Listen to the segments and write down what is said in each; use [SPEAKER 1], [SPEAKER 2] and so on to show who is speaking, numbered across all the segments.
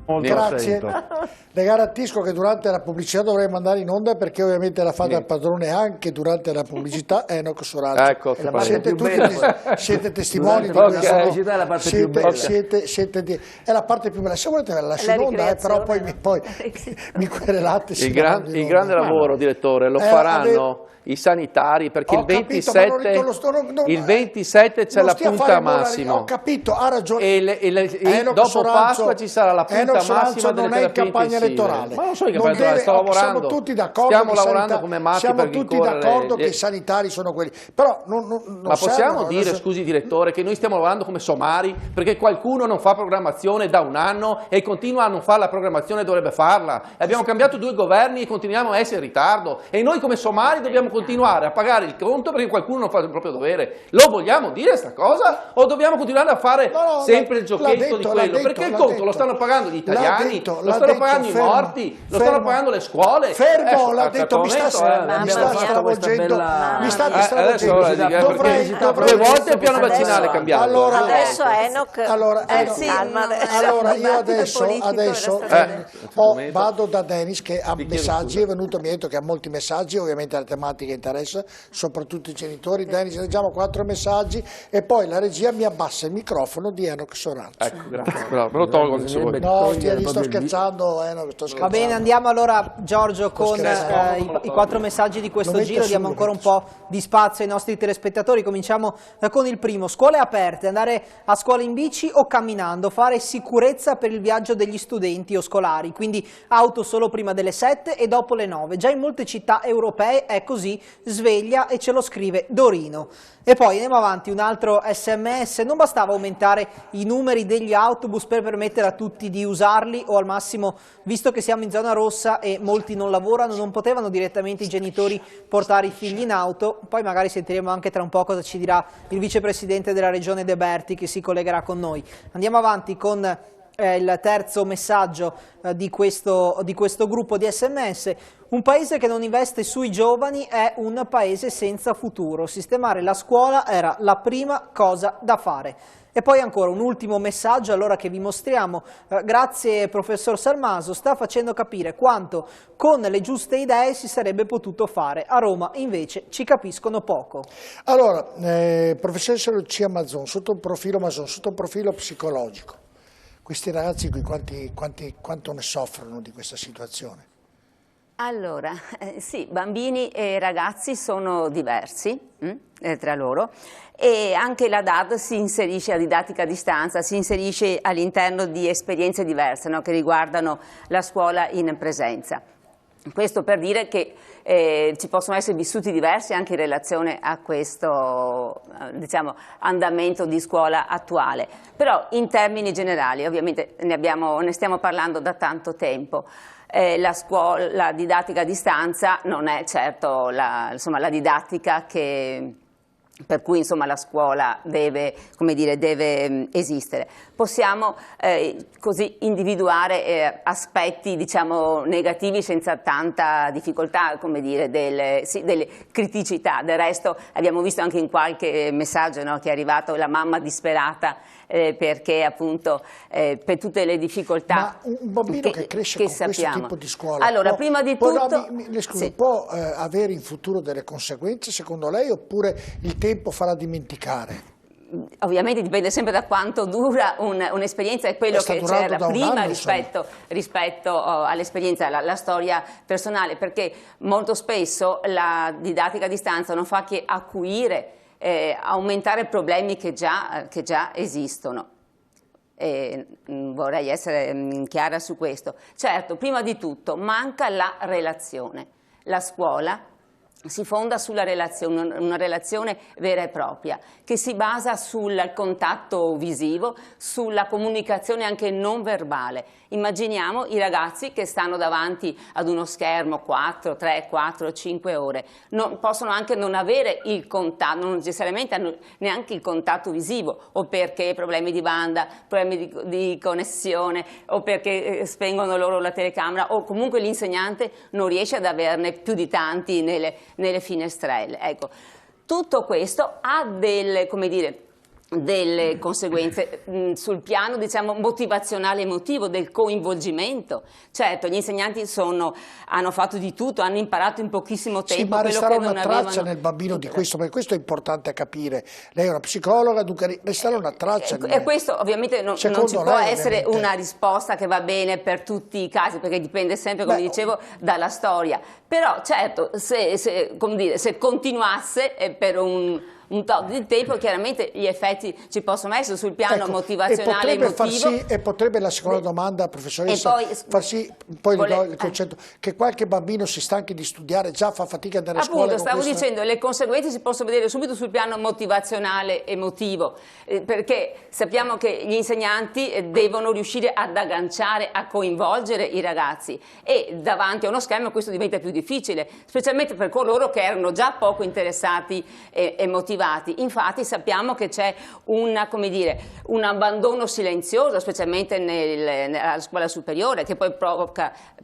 [SPEAKER 1] Grazie. Le garantisco che durante la pubblicità dovrei mandare in onda, perché ovviamente la fa da padrone anche durante la pubblicità Enoch Sorazzo.
[SPEAKER 2] Ecco,
[SPEAKER 1] siete testimoni di questo.
[SPEAKER 3] La pubblicità è la parte più bella.
[SPEAKER 1] È la parte più bella. Se volete la lascio in onda, però poi mi querelate.
[SPEAKER 2] Il grande lavoro, direttore, lo faranno i sanitari, perché il 27 c'è la punta massima.
[SPEAKER 1] Ho capito, ha ragione.
[SPEAKER 2] E dopo Pasqua ci sarà la punta massima delle terapie intensive. Ma non so in campagna elettorale, sto lavorando.
[SPEAKER 1] Siamo tutti d'accordo.
[SPEAKER 2] Stiamo lavorando come matti.
[SPEAKER 1] Siamo tutti d'accordo che i sanitari sono quelli. Però
[SPEAKER 2] ma possiamo dire, scusi direttore, che noi stiamo lavorando come somari perché qualcuno non fa programmazione da un anno e continua a non fare la programmazione, dovrebbe farla. Abbiamo cambiato 2 governi e continuiamo a essere in ritardo. E noi come somari dobbiamo continuare a pagare il conto perché qualcuno non fa il proprio dovere. Lo vogliamo dire sta cosa? O dobbiamo continuare a fare sempre il giochetto di quello? Perché il conto lo stanno pagando gli italiani, lo stanno pagando i morti, lo stanno pagando le scuole.
[SPEAKER 1] Fermo, l'ha detto, mi sta stravolgendo. Mi state stravolgendo.
[SPEAKER 2] 2 volte il piano vaccinale è cambiato.
[SPEAKER 4] Adesso Enoch,
[SPEAKER 1] allora io adesso vado da Denis che ha messaggi, è venuto, mi ha detto che ha molti messaggi, ovviamente la tematica interessa soprattutto i genitori. Denis, leggiamo 4 messaggi e poi la regia mi abbassa il microfono di Enoch Sorazzo.
[SPEAKER 2] Ecco, grazie. Me lo tolgo anche se vuoi.
[SPEAKER 1] No, sto scherzando, Enoch, sto scherzando.
[SPEAKER 5] Va bene, andiamo allora Giorgio con i 4 messaggi di questo giro, diamo ancora un po' di spazio ai nostri telespettatori. Cominciamo con il primo: scuole aperte, andare a scuola in bici o camminando, fare sicurezza per il viaggio degli studenti o scolari, quindi auto solo prima delle 7 e dopo le 9. Già in molte città europee è così, sveglia, e ce lo scrive Dorino. E poi andiamo avanti, un altro SMS: non bastava aumentare i numeri degli autobus per permettere a tutti di usarli, o al massimo, visto che siamo in zona rossa e molti non lavorano, non potevano direttamente i genitori portare i figli in auto? Poi magari sentiremo anche tra un po' cosa ci dirà il vicepresidente della regione De Berti, che si collegherà con noi. Andiamo avanti con il terzo messaggio di questo gruppo di SMS. Un paese che non investe sui giovani è un paese senza futuro. Sistemare la scuola era la prima cosa da fare. E poi ancora un ultimo messaggio allora che vi mostriamo. Grazie professor Salmaso, sta facendo capire quanto con le giuste idee si sarebbe potuto fare. A Roma invece ci capiscono poco.
[SPEAKER 1] Allora, professoressa Lucia Mazzon, sotto un profilo psicologico, questi ragazzi qui quanto ne soffrono di questa situazione?
[SPEAKER 4] Allora, sì, bambini e ragazzi sono diversi tra loro, e anche la DAD si inserisce, a didattica a distanza, si inserisce all'interno di esperienze diverse, no, che riguardano la scuola in presenza. Questo per dire che ci possono essere vissuti diversi anche in relazione a questo andamento di scuola attuale, però in termini generali, ovviamente ne stiamo parlando da tanto tempo. La didattica a distanza non è certo la didattica per cui la scuola deve esistere. Possiamo così individuare aspetti negativi senza tanta difficoltà, delle criticità. Del resto abbiamo visto anche in qualche messaggio, no, che è arrivato, la mamma disperata perché appunto per tutte le difficoltà.
[SPEAKER 1] Ma un bambino che cresce con questo tipo di scuola,
[SPEAKER 4] allora, prima di tutto,
[SPEAKER 1] può avere in futuro delle conseguenze secondo lei, oppure il tempo farà dimenticare?
[SPEAKER 4] Ovviamente dipende sempre da quanto dura un'esperienza e quello che c'era prima rispetto all'esperienza, la storia personale, perché molto spesso la didattica a distanza non fa che acuire, aumentare problemi che già esistono. Vorrei essere chiara su questo. Certo, prima di tutto manca la relazione. La scuola si fonda sulla relazione, una relazione vera e propria, che si basa sul contatto visivo, sulla comunicazione anche non verbale. Immaginiamo i ragazzi che stanno davanti ad uno schermo 3, 4, 5 ore, possono anche non avere il contatto, non necessariamente hanno neanche il contatto visivo, o perché problemi di banda, problemi di connessione, o perché spengono loro la telecamera, o comunque l'insegnante non riesce ad averne più di tanti nelle finestrelle. Ecco, tutto questo ha delle conseguenze sul piano, diciamo, motivazionale emotivo, del coinvolgimento. Certo, gli insegnanti hanno fatto di tutto, hanno imparato in pochissimo tempo.
[SPEAKER 1] Sì, ma
[SPEAKER 4] quello
[SPEAKER 1] resterà
[SPEAKER 4] che non
[SPEAKER 1] una traccia
[SPEAKER 4] avevano...
[SPEAKER 1] nel bambino di questo, perché questo è importante capire. Lei è una psicologa, dunque resterà una traccia.
[SPEAKER 4] E questo ovviamente non ci può essere una risposta che va bene per tutti i casi, perché dipende sempre, come dicevo, dalla storia. Però certo, se continuasse per un tot di tempo, chiaramente gli effetti ci possono essere sul piano motivazionale e emotivo.
[SPEAKER 1] E potrebbe, la seconda domanda, professoressa, far sì, poi le do il concetto, che qualche bambino si stanchi di studiare, già fa fatica ad andare a scuola.
[SPEAKER 4] Appunto, stavo dicendo, le conseguenze si possono vedere subito sul piano motivazionale emotivo, perché sappiamo che gli insegnanti devono riuscire ad agganciare, a coinvolgere i ragazzi, e davanti a uno schermo questo diventa più difficile, specialmente per coloro che erano già poco interessati e motivati. Infatti sappiamo che c'è un abbandono silenzioso, specialmente nella scuola superiore, che poi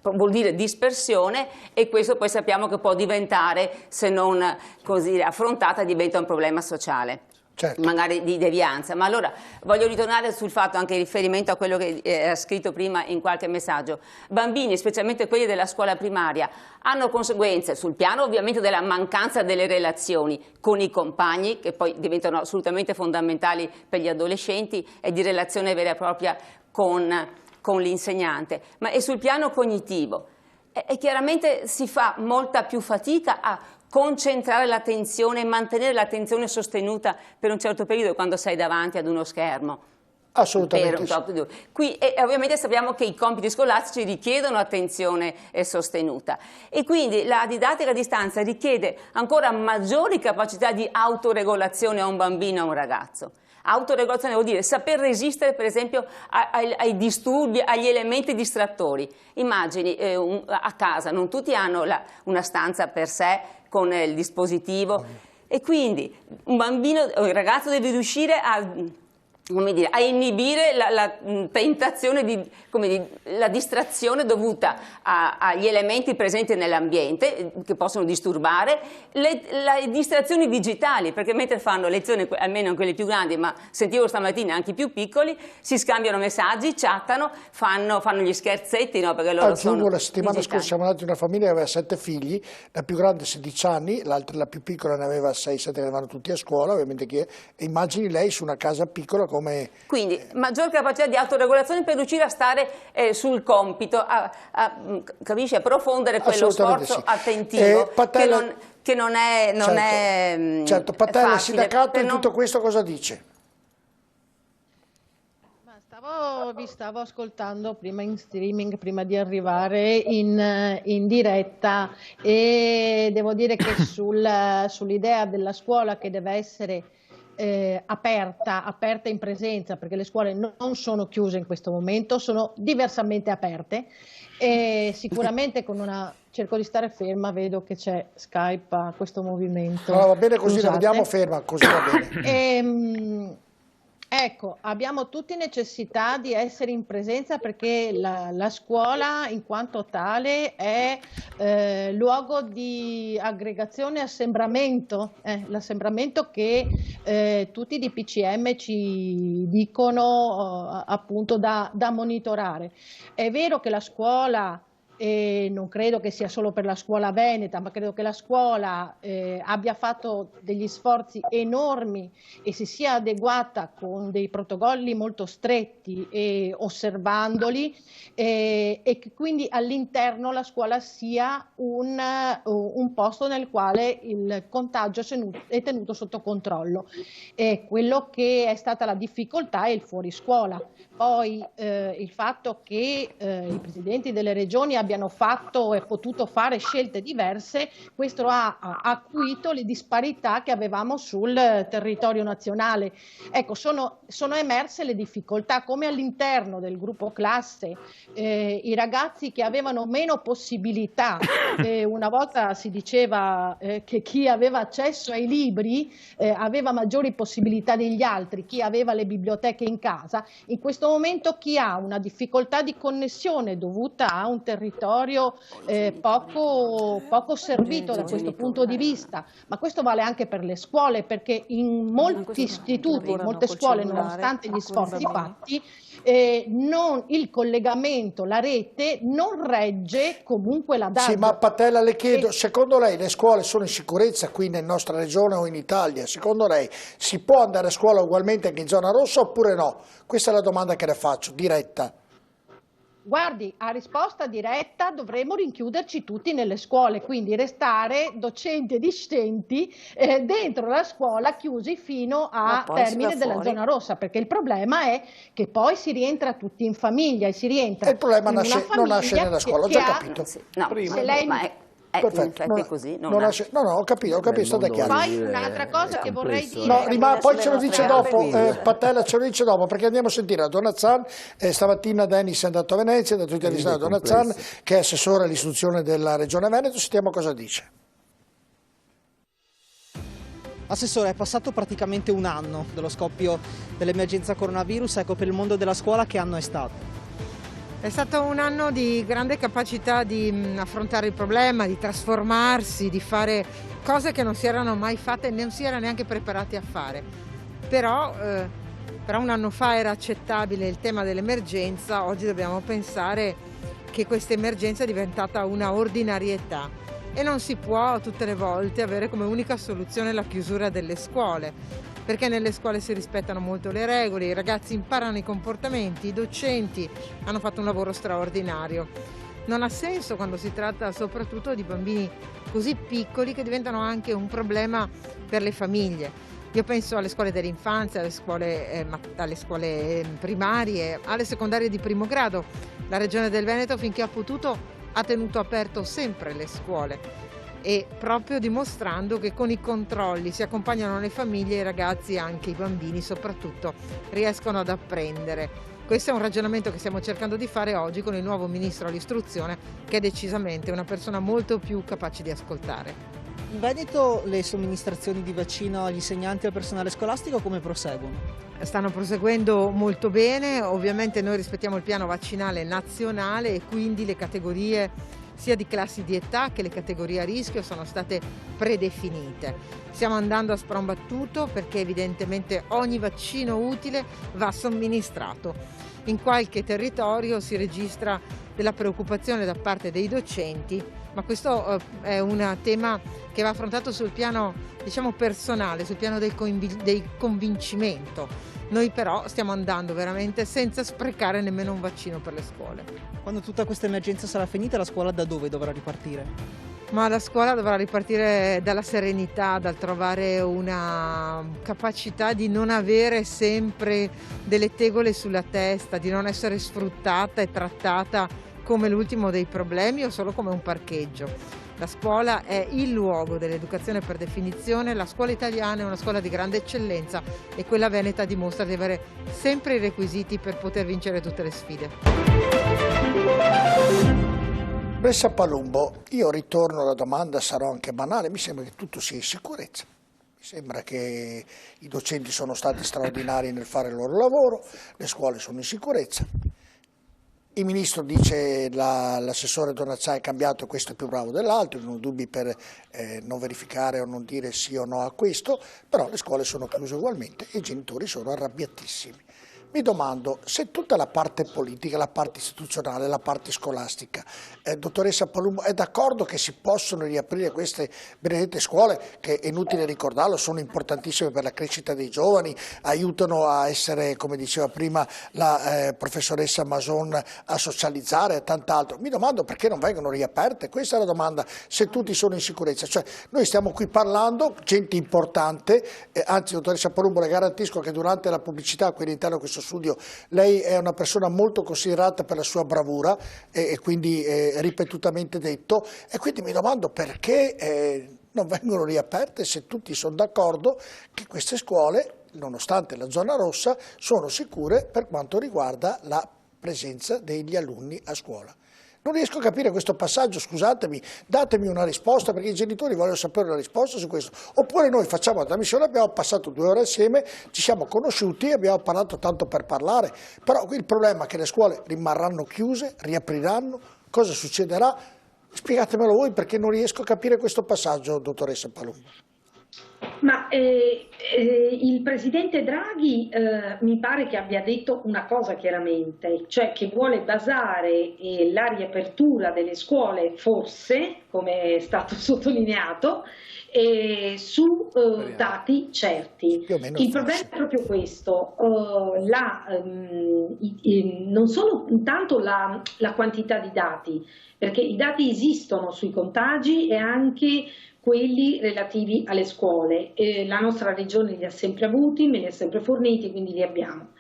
[SPEAKER 4] vuol dire dispersione, e questo poi sappiamo che può diventare, se non così affrontata, diventa un problema sociale. Certo. Magari di devianza. Ma allora voglio ritornare sul fatto, anche in riferimento a quello che era scritto prima in qualche messaggio. Bambini, specialmente quelli della scuola primaria, hanno conseguenze sul piano ovviamente della mancanza delle relazioni con i compagni, che poi diventano assolutamente fondamentali per gli adolescenti, e di relazione vera e propria con l'insegnante, ma è sul piano cognitivo. E chiaramente si fa molta più fatica a concentrare l'attenzione e mantenere l'attenzione sostenuta per un certo periodo quando sei davanti ad uno schermo.
[SPEAKER 1] Assolutamente sì.
[SPEAKER 4] Qui ovviamente sappiamo che i compiti scolastici richiedono attenzione sostenuta, e quindi la didattica a distanza richiede ancora maggiori capacità di autoregolazione a un bambino, a un ragazzo. Autoregolazione vuol dire saper resistere, per esempio, ai disturbi, agli elementi distrattori. Immagini a casa, non tutti hanno una stanza per sé con il dispositivo, e quindi un ragazzo deve riuscire a inibire la tentazione la distrazione dovuta agli elementi presenti nell'ambiente che possono disturbare, le distrazioni digitali, perché mentre fanno lezioni, almeno quelli più grandi, ma sentivo stamattina anche i più piccoli, si scambiano messaggi, chattano, fanno gli scherzetti, no? Perché loro sono
[SPEAKER 1] la settimana
[SPEAKER 4] digitali.
[SPEAKER 1] scorsa siamo andati in una famiglia che aveva 7 figli, la più grande 16 anni, la più piccola ne aveva 6-7, che andavano tutti a scuola, ovviamente e immagini lei su una casa piccola come...
[SPEAKER 4] Quindi maggior capacità di autoregolazione per riuscire a stare sul compito, capisci, a profondere quello sforzo attentivo che non è
[SPEAKER 1] certo, Patella, il
[SPEAKER 4] facile.
[SPEAKER 1] sindacato in tutto questo cosa dice?
[SPEAKER 3] Vi stavo ascoltando prima in streaming, prima di arrivare in diretta, e devo dire che sull'idea della scuola che deve essere aperta in presenza, perché le scuole non sono chiuse in questo momento, sono diversamente aperte, e sicuramente cerco di stare ferma, vedo che c'è Skype a questo movimento.
[SPEAKER 1] No, va bene così, la vediamo ferma, così va bene.
[SPEAKER 3] Ecco, abbiamo tutti necessità di essere in presenza, perché la scuola in quanto tale è luogo di aggregazione e assembramento, l'assembramento che tutti i DPCM ci dicono appunto da monitorare. È vero che la scuola, e non credo che sia solo per la scuola veneta, ma credo che la scuola abbia fatto degli sforzi enormi e si sia adeguata con dei protocolli molto stretti e osservandoli, e che quindi all'interno la scuola sia un posto nel quale il contagio è tenuto sotto controllo. Quello che è stata la difficoltà è il fuoriscuola. Poi il fatto che i presidenti delle regioni abbiano fatto e potuto fare scelte diverse, questo ha acuito le disparità che avevamo sul territorio nazionale. Ecco, sono emerse le difficoltà, come all'interno del gruppo classe i ragazzi che avevano meno possibilità, una volta si diceva che chi aveva accesso ai libri aveva maggiori possibilità degli altri, chi aveva le biblioteche in casa. In questo momento chi ha una difficoltà di connessione dovuta a un territorio territorio poco servito da questo punto di vista, ma questo vale anche per le scuole, perché in molti istituti, in molte scuole, nonostante gli sforzi fatti, il collegamento, la rete non regge comunque la DAD.
[SPEAKER 1] Sì, ma Patella, le chiedo, secondo lei le scuole sono in sicurezza qui nella nostra regione o in Italia? Secondo lei si può andare a scuola ugualmente anche in zona rossa oppure no? Questa è la domanda che le faccio, diretta.
[SPEAKER 3] Guardi, a risposta diretta dovremmo rinchiuderci tutti nelle scuole, quindi restare docenti e discenti dentro la scuola chiusi fino a termine della zona rossa, perché il problema è che poi si rientra tutti in famiglia e si rientra.
[SPEAKER 1] E il problema non nasce nella scuola, ho già capito.
[SPEAKER 4] No, se lei...
[SPEAKER 1] Perfetto,
[SPEAKER 4] in effetti così non
[SPEAKER 1] ho capito, state chiaro.
[SPEAKER 3] Poi un'altra cosa che vorrei dire...
[SPEAKER 1] No, poi ce lo dice dopo, Patella ce lo dice dopo, perché andiamo a sentire la Donna Zan. Stamattina Denis è andato a Venezia, è andato a intervistare la Donna Zan, che è assessore all'istruzione della Regione Veneto, sentiamo cosa dice.
[SPEAKER 5] Assessore, è passato praticamente un anno dallo scoppio dell'emergenza coronavirus, ecco, per il mondo della scuola che anno è stato?
[SPEAKER 6] È stato un anno di grande capacità di affrontare il problema, di trasformarsi, di fare cose che non si erano mai fatte e non si era neanche preparati a fare. Però un anno fa era accettabile il tema dell'emergenza, oggi dobbiamo pensare che questa emergenza è diventata una ordinarietà e non si può tutte le volte avere come unica soluzione la chiusura delle scuole. Perché nelle scuole si rispettano molto le regole, i ragazzi imparano i comportamenti, i docenti hanno fatto un lavoro straordinario. Non ha senso quando si tratta soprattutto di bambini così piccoli che diventano anche un problema per le famiglie. Io penso alle scuole dell'infanzia, alle scuole primarie, alle secondarie di primo grado. La Regione del Veneto finché ha potuto ha tenuto aperto sempre le scuole. E proprio dimostrando che con i controlli si accompagnano le famiglie e i ragazzi e anche i bambini soprattutto riescono ad apprendere. Questo è un ragionamento che stiamo cercando di fare oggi con il nuovo ministro all'istruzione, che è decisamente una persona molto più capace di ascoltare.
[SPEAKER 5] In Veneto le somministrazioni di vaccino agli insegnanti e al personale scolastico come proseguono?
[SPEAKER 6] Stanno proseguendo molto bene, ovviamente noi rispettiamo il piano vaccinale nazionale e quindi le categorie sia di classi di età che le categorie a rischio sono state predefinite. Stiamo andando a sprombattuto perché evidentemente ogni vaccino utile va somministrato. In qualche territorio si registra della preoccupazione da parte dei docenti, ma questo è un tema che va affrontato sul piano, diciamo, personale, sul piano del convincimento. Noi però stiamo andando veramente senza sprecare nemmeno un vaccino per le scuole.
[SPEAKER 5] Quando tutta questa emergenza sarà finita, la scuola da dove dovrà ripartire?
[SPEAKER 6] Ma la scuola dovrà ripartire dalla serenità, dal trovare una capacità di non avere sempre delle tegole sulla testa, di non essere sfruttata e trattata come l'ultimo dei problemi o solo come un parcheggio. La scuola è il luogo dell'educazione per definizione, la scuola italiana è una scuola di grande eccellenza e quella veneta dimostra di avere sempre i requisiti per poter vincere tutte le sfide.
[SPEAKER 1] Professoressa Palumbo, io ritorno alla domanda, sarò anche banale, mi sembra che tutto sia in sicurezza. Mi sembra che i docenti sono stati straordinari nel fare il loro lavoro, le scuole sono in sicurezza. Il ministro dice l'assessore Donazzai è cambiato, questo è più bravo dell'altro, non ho dubbi per non verificare o non dire sì o no a questo, però le scuole sono chiuse ugualmente e i genitori sono arrabbiatissimi. Mi domando se tutta la parte politica, la parte istituzionale, la parte scolastica, dottoressa Palumbo, è d'accordo che si possono riaprire queste benedette scuole che, è inutile ricordarlo, sono importantissime per la crescita dei giovani, aiutano a essere, come diceva prima la professoressa Mason, a socializzare e tant'altro. Mi domando perché non vengono riaperte, questa è la domanda, se tutti sono in sicurezza. Cioè, noi stiamo qui parlando, gente importante, anzi dottoressa Palumbo le garantisco che durante la pubblicità qui all'interno di questo studio lei è una persona molto considerata per la sua bravura e quindi ripetutamente detto, e quindi mi domando perché non vengono riaperte se tutti sono d'accordo che queste scuole, nonostante la zona rossa, sono sicure per quanto riguarda la presenza degli alunni a scuola. Non riesco a capire questo passaggio, scusatemi, datemi una risposta perché i genitori vogliono sapere una risposta su questo. Oppure noi facciamo la trasmissione, abbiamo passato 2 ore assieme, ci siamo conosciuti, abbiamo parlato tanto per parlare, però il problema è che le scuole rimarranno chiuse, riapriranno, Cosa succederà? Spiegatemelo voi, perché non riesco a capire questo passaggio, dottoressa Palumbo.
[SPEAKER 7] Ma il presidente Draghi mi pare che abbia detto una cosa chiaramente, cioè che vuole basare la riapertura delle scuole, forse, come è stato sottolineato, su dati certi. Il problema è proprio questo, non solo tanto la quantità di dati, perché i dati esistono sui contagi e anche quelli relativi alle scuole. La nostra regione li ha sempre avuti, me li ha sempre forniti, quindi li abbiamo.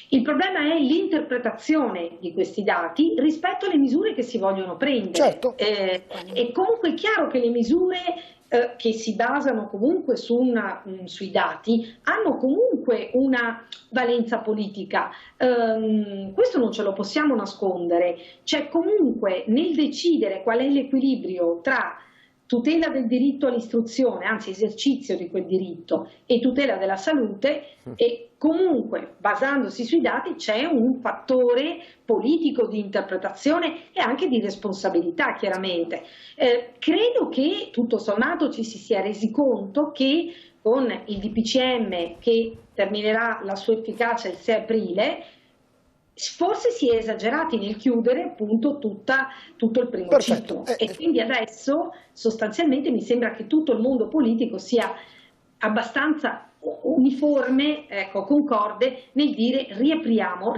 [SPEAKER 7] Il problema è l'interpretazione di questi dati rispetto alle misure che si vogliono prendere.
[SPEAKER 1] Certo.
[SPEAKER 7] È comunque chiaro che le misure che si basano comunque sui dati hanno comunque una valenza politica, questo non ce lo possiamo nascondere. C'è comunque nel decidere qual è l'equilibrio tra tutela del diritto all'istruzione, anzi esercizio di quel diritto, e tutela della salute, e comunque basandosi sui dati c'è un fattore politico di interpretazione e anche di responsabilità, chiaramente. Credo che tutto sommato ci si sia resi conto che con il DPCM che terminerà la sua efficacia il 6 aprile, forse si è esagerati nel chiudere appunto tutto il primo ciclo, e quindi adesso sostanzialmente mi sembra che tutto il mondo politico sia abbastanza uniforme, ecco, concorde nel dire riapriamo.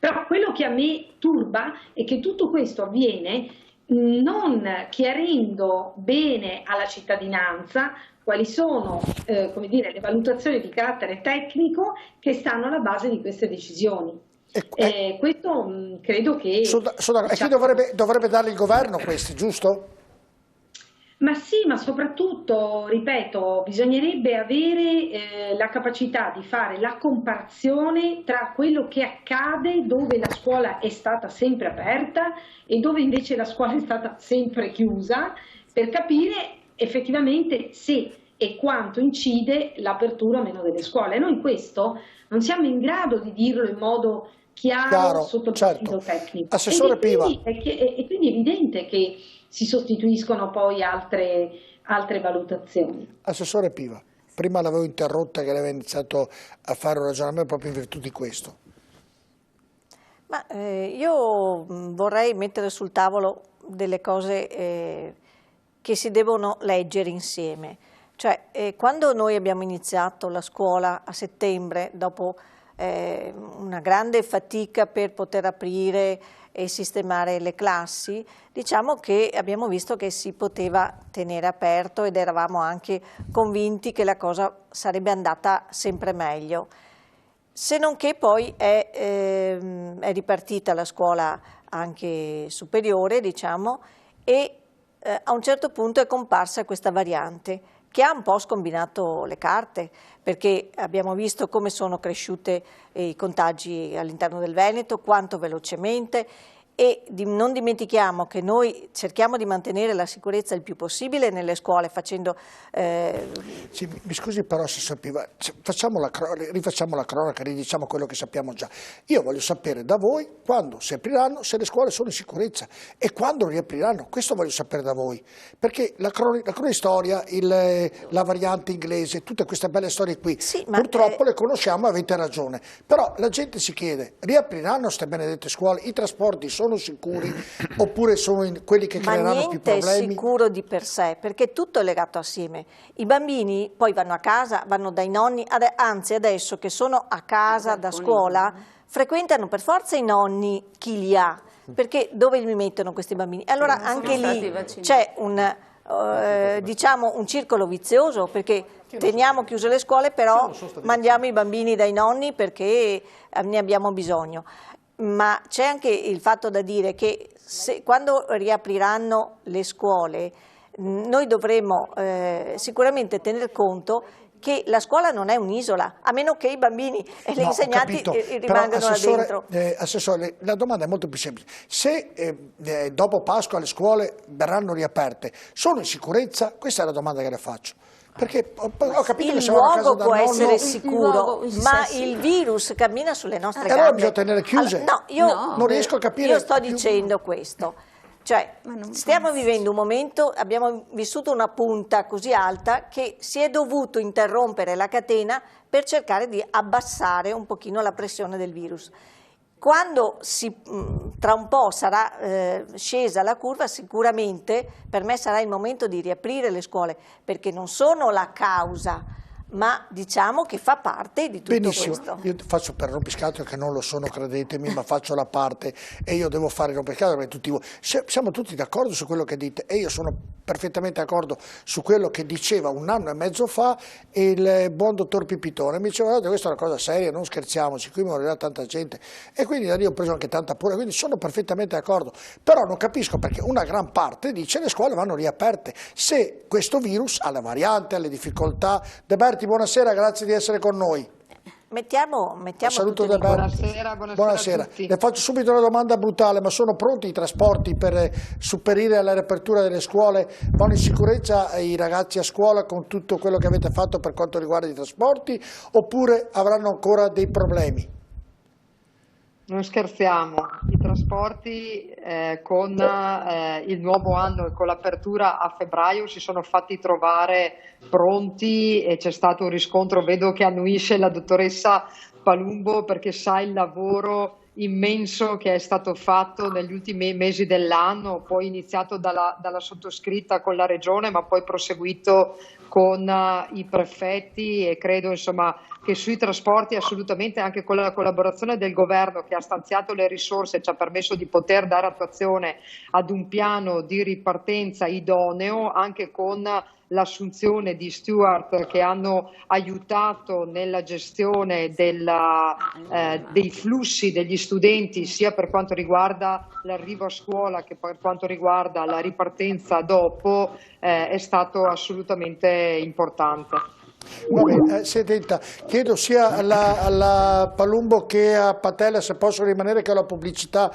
[SPEAKER 7] Però quello che a me turba è che tutto questo avviene non chiarendo bene alla cittadinanza quali sono come dire, le valutazioni di carattere tecnico che stanno alla base di queste decisioni. Questo credo che...
[SPEAKER 1] E chi dovrebbe dare il governo questi, giusto?
[SPEAKER 7] Ma sì, ma soprattutto, ripeto, bisognerebbe avere la capacità di fare la comparazione tra quello che accade dove la scuola è stata sempre aperta e dove invece la scuola è stata sempre chiusa, per capire effettivamente se e quanto incide l'apertura o meno delle scuole. Noi questo non siamo in grado di dirlo in modo chiaro sotto il profilo tecnico.
[SPEAKER 1] Assessore Piva.
[SPEAKER 7] E quindi è evidente che si sostituiscono poi altre valutazioni.
[SPEAKER 1] Assessore Piva, prima l'avevo interrotta che lei aveva iniziato a fare un ragionamento proprio in virtù di questo.
[SPEAKER 8] Ma io vorrei mettere sul tavolo delle cose che si devono leggere insieme. Cioè, quando noi abbiamo iniziato la scuola a settembre, dopo una grande fatica per poter aprire e sistemare le classi, diciamo che abbiamo visto che si poteva tenere aperto ed eravamo anche convinti che la cosa sarebbe andata sempre meglio. Se non che poi è ripartita la scuola anche superiore, diciamo, e a un certo punto è comparsa questa variante che ha un po' scombinato le carte, perché abbiamo visto come sono cresciute i contagi all'interno del Veneto, quanto velocemente, e non dimentichiamo che noi cerchiamo di mantenere la sicurezza il più possibile nelle scuole facendo...
[SPEAKER 1] Sì, mi scusi però se sapeva, rifacciamo la cronaca, ridiciamo quello che sappiamo già. Io voglio sapere da voi quando si apriranno, se le scuole sono in sicurezza e quando riapriranno, questo voglio sapere da voi, perché la cronistoria, la variante inglese, tutte queste belle storie qui, sì, purtroppo le conosciamo, avete ragione, però la gente si chiede, riapriranno queste benedette scuole, i trasporti sono sicuri oppure sono quelli che creeranno più problemi?
[SPEAKER 8] Ma niente è sicuro di per sé, perché tutto è legato assieme. I bambini poi vanno a casa, vanno dai nonni, anzi adesso che sono a casa da scuola, frequentano per forza i nonni chi li ha, perché dove li mettono questi bambini? Allora anche lì c'è diciamo un circolo vizioso, perché teniamo chiuse le scuole però mandiamo i bambini dai nonni perché ne abbiamo bisogno. Ma c'è anche il fatto da dire che quando riapriranno le scuole noi dovremo sicuramente tener conto che la scuola non è un'isola, a meno che i bambini e gli insegnanti rimangano là dentro.
[SPEAKER 1] Assessore, la domanda è molto più semplice. Se dopo Pasqua le scuole verranno riaperte, sono in sicurezza? Questa è la domanda che le faccio. Perché ho capito che
[SPEAKER 8] Il
[SPEAKER 1] siamo a casa
[SPEAKER 8] luogo
[SPEAKER 1] da
[SPEAKER 8] può
[SPEAKER 1] nonno.
[SPEAKER 8] essere sicuro, ma
[SPEAKER 4] sì.
[SPEAKER 8] il virus cammina sulle nostre
[SPEAKER 1] Allora
[SPEAKER 8] gambe.
[SPEAKER 1] bisogna tenere chiuse.
[SPEAKER 8] Allora, no, io
[SPEAKER 1] non riesco a capire.
[SPEAKER 8] Io sto
[SPEAKER 1] più.
[SPEAKER 8] dicendo questo. Cioè, stiamo vivendo un momento, abbiamo vissuto una punta così alta che si è dovuto interrompere la catena per cercare di abbassare un pochino la pressione del virus. Quando tra un po' sarà scesa la curva, sicuramente per me sarà il momento di riaprire le scuole, perché non sono la causa, ma diciamo che fa parte di tutto
[SPEAKER 1] Benissimo,
[SPEAKER 8] questo.
[SPEAKER 1] io faccio per rompiscatole che non lo sono, credetemi, ma faccio la parte e io devo fare il rompiscatole perché tutti voi, siamo tutti d'accordo su quello che dite e io sono perfettamente d'accordo su quello che diceva 1 anno e mezzo fa il buon dottor Pipitone. Mi diceva, guardate, questa è una cosa seria, non scherziamoci, qui morirà tanta gente e quindi da lì ho preso anche tanta paura, quindi sono perfettamente d'accordo, però non capisco perché una gran parte dice le scuole vanno riaperte, se questo virus ha la variante, ha le difficoltà. De Berti, buonasera, grazie di essere con noi.
[SPEAKER 8] Mettiamo
[SPEAKER 1] Saluto
[SPEAKER 8] tutte
[SPEAKER 1] da
[SPEAKER 8] le
[SPEAKER 1] Buonasera. Le faccio subito una domanda brutale, ma sono pronti i trasporti per superare alla riapertura delle scuole? Vanno in sicurezza i ragazzi a scuola con tutto quello che avete fatto per quanto riguarda i trasporti oppure avranno ancora dei problemi?
[SPEAKER 9] Non scherziamo, i trasporti con il nuovo anno e con l'apertura a febbraio si sono fatti trovare pronti e c'è stato un riscontro, vedo che annuisce la dottoressa Palumbo perché sa il lavoro immenso che è stato fatto negli ultimi mesi dell'anno, poi iniziato dalla sottoscritta con la Regione ma poi proseguito con i prefetti e credo insomma che sui trasporti assolutamente anche con la collaborazione del governo che ha stanziato le risorse ci ha permesso di poter dare attuazione ad un piano di ripartenza idoneo anche con l'assunzione di steward che hanno aiutato nella gestione dei flussi degli studenti sia per quanto riguarda l'arrivo a scuola che per quanto riguarda la ripartenza dopo è stato assolutamente importante.
[SPEAKER 1] Senta, chiedo sia alla Palumbo che a Patella se possono rimanere che ho la pubblicità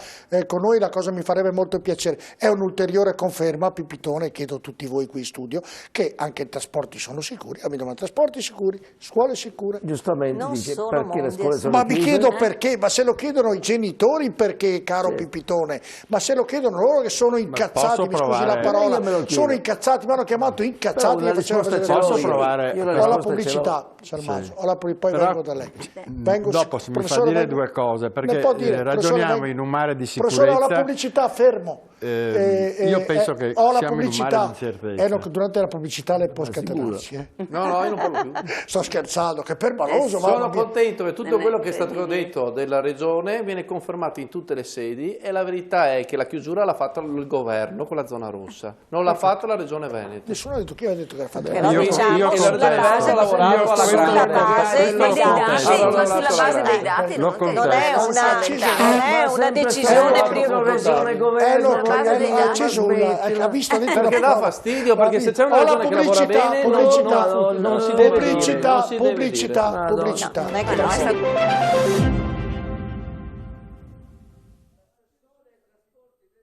[SPEAKER 1] con noi, la cosa mi farebbe molto piacere. È un'ulteriore conferma, Pipitone, chiedo a tutti voi qui in studio, che anche i trasporti sono sicuri, mi domando trasporti sicuri, scuole sicure.
[SPEAKER 10] Giustamente
[SPEAKER 8] Non
[SPEAKER 10] dice
[SPEAKER 8] sono
[SPEAKER 10] perché le scuole
[SPEAKER 8] mondiali.
[SPEAKER 10] sono
[SPEAKER 1] Ma vi
[SPEAKER 10] chiuse?
[SPEAKER 1] chiedo perché, ma se lo chiedono i genitori perché, caro Pipitone, ma se lo chiedono loro che sono incazzati, mi scusi la parola,
[SPEAKER 10] Io me lo chiedo.
[SPEAKER 1] sono incazzati, mi hanno chiamato incazzati.
[SPEAKER 10] Però una risposta ce l'ho
[SPEAKER 1] Posso
[SPEAKER 10] io.
[SPEAKER 1] provare?
[SPEAKER 10] Io la
[SPEAKER 1] Ho la
[SPEAKER 10] risposta
[SPEAKER 1] pubblicità,
[SPEAKER 10] ce l'ho.
[SPEAKER 1] Salmaso,
[SPEAKER 10] Sì.
[SPEAKER 1] poi
[SPEAKER 11] Però,
[SPEAKER 1] vengo da lei. Vengo,
[SPEAKER 11] dopo mi fa
[SPEAKER 1] professore,
[SPEAKER 11] dire
[SPEAKER 1] vengo-
[SPEAKER 11] due cose, perché
[SPEAKER 1] Ne può dire,
[SPEAKER 11] ragioniamo
[SPEAKER 1] professore,
[SPEAKER 11] in un mare di
[SPEAKER 1] professore, ho la
[SPEAKER 11] sicurezza.
[SPEAKER 1] pubblicità, fermo.
[SPEAKER 11] Io penso che
[SPEAKER 1] ho la
[SPEAKER 11] siamo in un mare
[SPEAKER 1] pubblicità.
[SPEAKER 11] di incertezza.
[SPEAKER 1] No, durante la pubblicità lei può scatenarsi.
[SPEAKER 2] No, io non parlo più.
[SPEAKER 1] Sto scherzando, che permaloso.
[SPEAKER 2] Sono contento che tutto quello che è stato detto della Regione viene confermato in tutte le sedi e la verità è che la chiusura l'ha fatta il governo con la zona rossa, non l'ha fatto la Regione Veneto.
[SPEAKER 1] Nessuno ha detto chi ha detto che era fatto.
[SPEAKER 8] Però diciamo
[SPEAKER 2] e la
[SPEAKER 8] sulla
[SPEAKER 2] Regione Veneto
[SPEAKER 8] base
[SPEAKER 2] ha lavorato alla
[SPEAKER 8] sulla
[SPEAKER 2] grande
[SPEAKER 8] base
[SPEAKER 2] perché
[SPEAKER 8] dei
[SPEAKER 2] quello-
[SPEAKER 8] dati,
[SPEAKER 2] allora,
[SPEAKER 4] ma sulla base dei dati
[SPEAKER 11] Lo
[SPEAKER 8] non è una
[SPEAKER 10] sempre
[SPEAKER 8] decisione
[SPEAKER 10] stato
[SPEAKER 8] prima.
[SPEAKER 10] regione, governo,
[SPEAKER 1] ha acceso ha visto dentro
[SPEAKER 2] perché
[SPEAKER 1] una
[SPEAKER 2] dà
[SPEAKER 1] prova.
[SPEAKER 2] fastidio, perché se c'è una
[SPEAKER 1] Ho la
[SPEAKER 2] Regione che lavora bene
[SPEAKER 1] pubblicità,
[SPEAKER 2] non si deve dire,
[SPEAKER 1] pubblicità,
[SPEAKER 2] non si deve
[SPEAKER 1] pubblicità,
[SPEAKER 2] dire.
[SPEAKER 1] pubblicità.
[SPEAKER 8] Non è che